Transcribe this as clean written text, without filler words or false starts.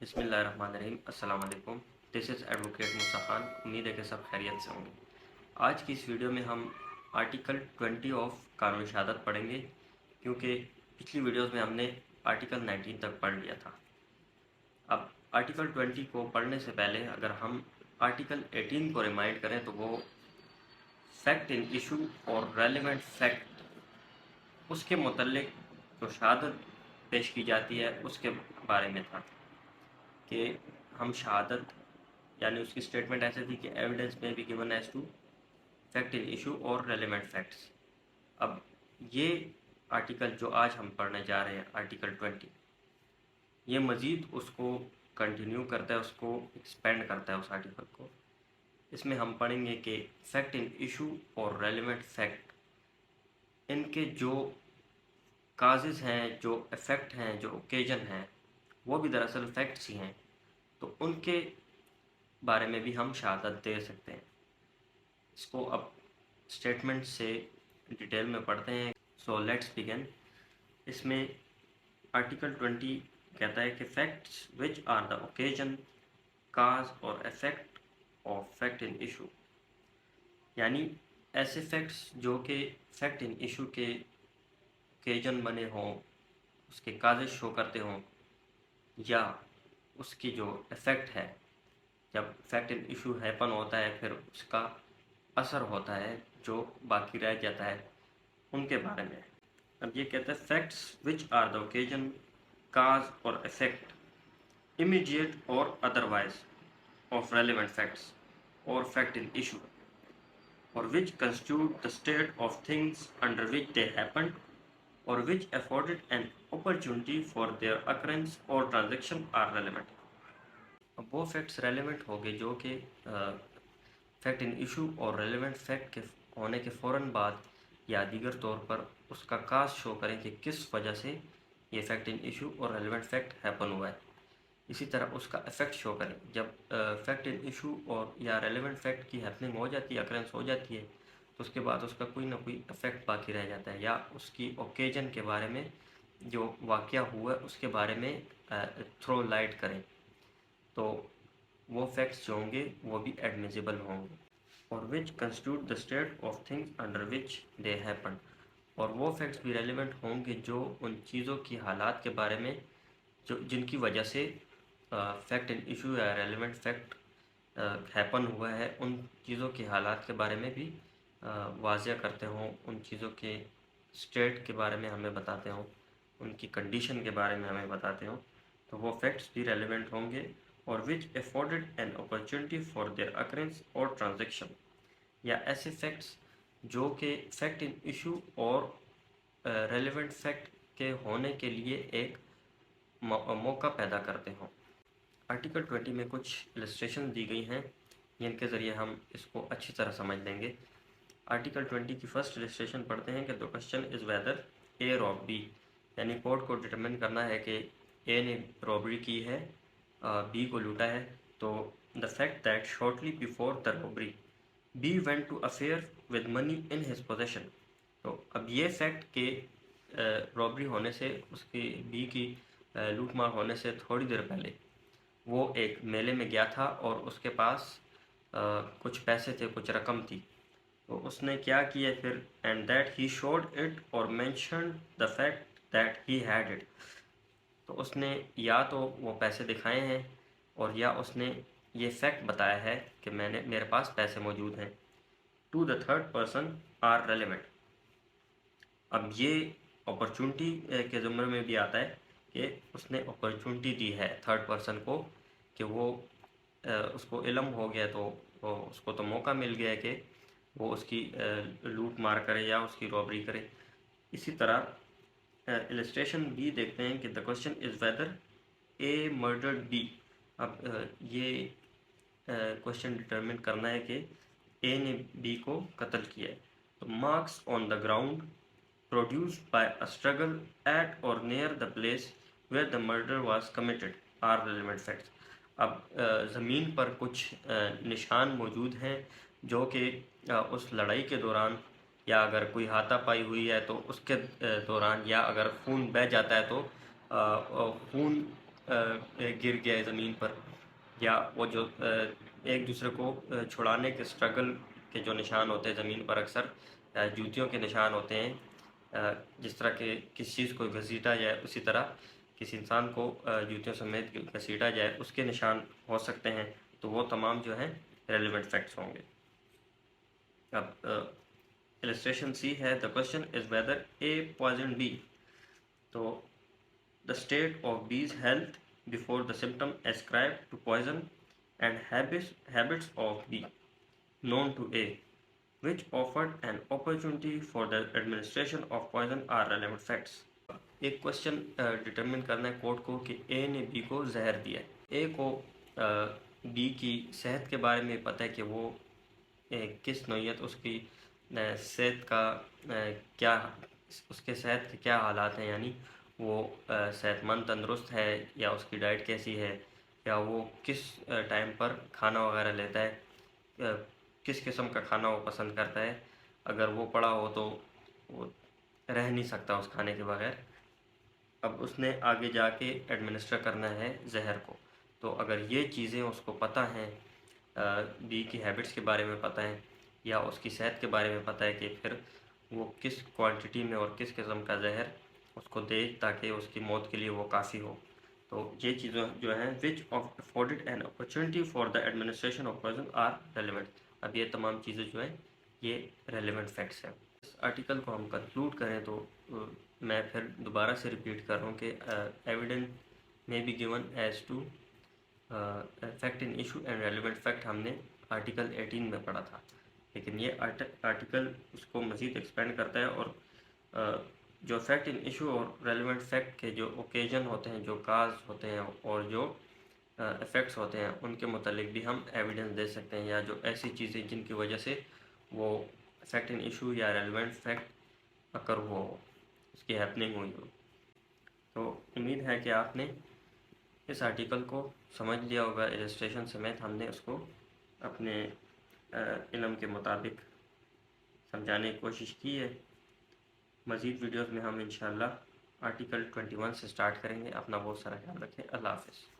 बिस्मिल्लाहिर्रहमानिर्रहीम। अस्सलाम वालेकुम। दिस इज़ एडवोकेट मूसा खान। उम्मीद है कि सब खैरियत से होंगे। आज की इस वीडियो में हम आर्टिकल 20 ऑफ कानून शहादत पढ़ेंगे, क्योंकि पिछली वीडियोस में हमने आर्टिकल 19 तक पढ़ लिया था। अब आर्टिकल 20 को पढ़ने से पहले अगर हम आर्टिकल 18 को रिमाइंड करें तो वो फैक्ट इन इशू और रेलिवेंट फैक्ट उसके मुतल्लिक जो शहादत पेश की जाती है उसके बारे में था कि हम शहादत, यानी उसकी स्टेटमेंट ऐसे थी कि evidence may be given as to fact in issue और रेलिवेंट फैक्ट्स। अब ये आर्टिकल जो आज हम पढ़ने जा रहे हैं, आर्टिकल 20, ये मज़ीद उसको कंटिन्यू करता है, उसको एक्सपेंड करता है उस आर्टिकल को। इसमें हम पढ़ेंगे कि फैक्ट इन इशू और रेलिवेंट फैक्ट, इनके जो काजेज़ हैं, जो इफ़ेक्ट हैं, जो ओकेजन हैं, वो भी दरअसल फैक्ट्स ही हैं, तो उनके बारे में भी हम शहादत दे सकते हैं। इसको अब स्टेटमेंट से डिटेल में पढ़ते हैं। So let's begin. इसमें आर्टिकल 20 कहता है कि facts which are the occasion, cause और effect of fact in issue, यानी ऐसे फैक्ट्स जो कि फैक्ट इन इशू के ओकेजन बने हों, उसके काजेज शो करते हों, या उसकी जो इफ़ेक्ट है, जब फैक्ट इन इशू हैपन होता है फिर उसका असर होता है जो बाकी रह जाता है, उनके बारे में। अब ये कहता है facts which are the occasion, cause और इफेक्ट इमीडिएट और अदरवाइज ऑफ रेलिवेंट फैक्ट्स और फैक्ट इन इशू, और which constitute the state of things under which they happened, or which afforded an opportunity for their occurrence or transaction are relevant। अब वो facts relevant होंगे जो कि fact in issue और relevant fact के होने के फ़ौरन बाद या दीगर तौर पर उसका काज शो करें कि किस वजह से ये फैक्ट इन इशू और रेलिवेंट फैक्ट हैपन हुआ है। इसी तरह उसका इफ़ेक्ट शो करें। जब फैक्ट इन इशू और या रेलिवेंट फैक्ट की हैपनिंग हो जाती है, अकरेंस हो जाती है, तो उसके बाद उसका कोई ना कोई इफ़ेक्ट बाकी रह जाता है, या उसकी ओकेजन के बारे में, जो वाक़या हुआ है उसके बारे में थ्रो लाइट करें, तो वो फैक्ट्स जो होंगे वो भी एडमिसिबल होंगे। और which constitute the state of things under which they happen, और वो फैक्ट्स भी रेलिवेंट होंगे जो उन चीज़ों की हालात के बारे में जो जिनकी वजह से फैक्ट इन इशू या रेलिवेंट फैक्ट हैपन हुआ है, उन चीज़ों की हालात के बारे में भी वाज़िया करते हों, उन चीज़ों के स्टेट के बारे में हमें बताते हों, उनकी कंडीशन के बारे में हमें बताते हों, तो वो फैक्ट्स भी रेलिवेंट होंगे। और which afforded an opportunity for their occurrence और ट्रांजेक्शन, या ऐसे फैक्ट्स जो कि फैक्ट इन इशू और रेलिवेंट फैक्ट के होने के लिए एक मौका पैदा करते हों। आर्टिकल 20 में कुछ इलस्ट्रेशन दी गई हैं जिनके ज़रिए हम इसको अच्छी तरह समझ लेंगे। आर्टिकल 20 की फर्स्ट इलस्ट्रेशन पढ़ते हैं कि the question is whether A rob B, यानी कोर्ट को डिटरमिन करना है कि ए ने रॉबरी की है, बी को लूटा है, तो the fact that shortly before the robbery B went to a fair with money in his possession. तो अब ये फैक्ट के रॉबरी होने से, उसकी बी की लूट मार होने से थोड़ी देर पहले वो एक मेले में गया था और उसके पास कुछ पैसे थे, कुछ रकम थी, तो उसने क्या किया फिर, and that he showed it और mention the fact that he had it, तो उसने या तो वो पैसे दिखाए हैं और या उसने ये फैक्ट बताया है कि मेरे पास पैसे मौजूद हैं। To the third person are relevant. अब ये अपॉर्चुनिटी के ज़ुमरे में भी आता है कि उसने अपॉर्चुनिटी दी है थर्ड पर्सन को, कि वो उसको इल्म हो गया, तो उसको तो मौका मिल गया है कि वो उसकी लूट मार करे या उसकी रॉबरी करे। इसी तरह इलस्ट्रेशन बी देखते हैं कि the question is whether A murdered B. अब ये क्वेश्चन डिटरमिन करना है कि ए ने बी को कत्ल किया है, तो marks on the ground produced by a struggle at or near the place where the murder was committed are relevant facts। अब ज़मीन पर कुछ निशान मौजूद हैं जो कि उस लड़ाई के दौरान, या अगर कोई हाथापाई हुई है तो उसके दौरान, या अगर खून बह जाता है तो खून गिर गया है ज़मीन पर, या वो जो एक दूसरे को छुड़ाने के स्ट्रगल के जो निशान होते हैं ज़मीन पर, अक्सर जूतियों के निशान होते हैं। जिस तरह के किसी चीज़ को घसीटा जाए, उसी तरह किसी इंसान को जूतियों समेत घसीटा जाए, उसके निशान हो सकते हैं। तो वो तमाम जो हैं रेलिवेंट फैक्ट्स होंगे। अब इलस्ट्रेशन सी है, the question is whether A poison B. तो the state of B's health before the symptom ascribe to poison and habits of B known to A, which offered an opportunity for the administration of poison are relevant facts. एक question determine करना है court को कि ए ने B को जहर दिया है। ए को बी की सेहत के बारे में पता है कि वो किस नौइयत उसकी सेहत का क्या, उसके सेहत के क्या हालात हैं, यानी वो सेहतमंद तंदुरुस्त है या उसकी डाइट कैसी है, या वो किस टाइम पर खाना वगैरह लेता है, किस किस्म का खाना वो पसंद करता है। अगर वो पड़ा हो तो वो रह नहीं सकता उस खाने के बगैर। अब उसने आगे जाके एडमिनिस्टर करना है जहर को। तो अगर ये चीज़ें उसको पता हैं, बी की हैबिट्स के बारे में पता है या उसकी सेहत के बारे में पता है, कि फिर वो किस क्वांटिटी में और किस किस्म का जहर उसको दे ताकि उसकी मौत के लिए वो काफ़ी हो। तो ये चीज़ें जो हैं which of afforded an opportunity for the administration of poison are relevant. अब ये तमाम चीज़ें जो हैं ये रेलिवेंट फैक्ट्स हैं। इस आर्टिकल को हम कंक्लूड करें तो मैं फिर दोबारा से रिपीट कर रहा हूँ कि evidence may be given as to fact in issue and relevant fact हमने आर्टिकल 18 में पढ़ा था, लेकिन ये आर्टिकल उसको मज़ीद एक्सपेंड करता है और जो फैक्ट इन इशू और रेलिवेंट फैक्ट के जो ओकेजन होते हैं, जो काज होते हैं और जो इफ़ेक्ट्स होते हैं, उनके मुतालिक भी हम एविडेंस दे सकते हैं, या जो ऐसी चीज़ें जिनकी वजह से वो फैक्ट इन इशू या रेलिवेंट फैक्ट अकर हुआ हो, उसकी हैपनिंग हुई हो। तो उम्मीद है कि आपने इस आर्टिकल को समझ लिया होगा। इलस्ट्रेशन समेत हमने उसको अपने इल्म के मुताबिक समझाने की कोशिश की है। मज़ीद वीडियोस में हम इंशाल्लाह आर्टिकल 21 से स्टार्ट करेंगे। अपना बहुत सारा ख्याल रखें। अल्लाह हाफ़िज़।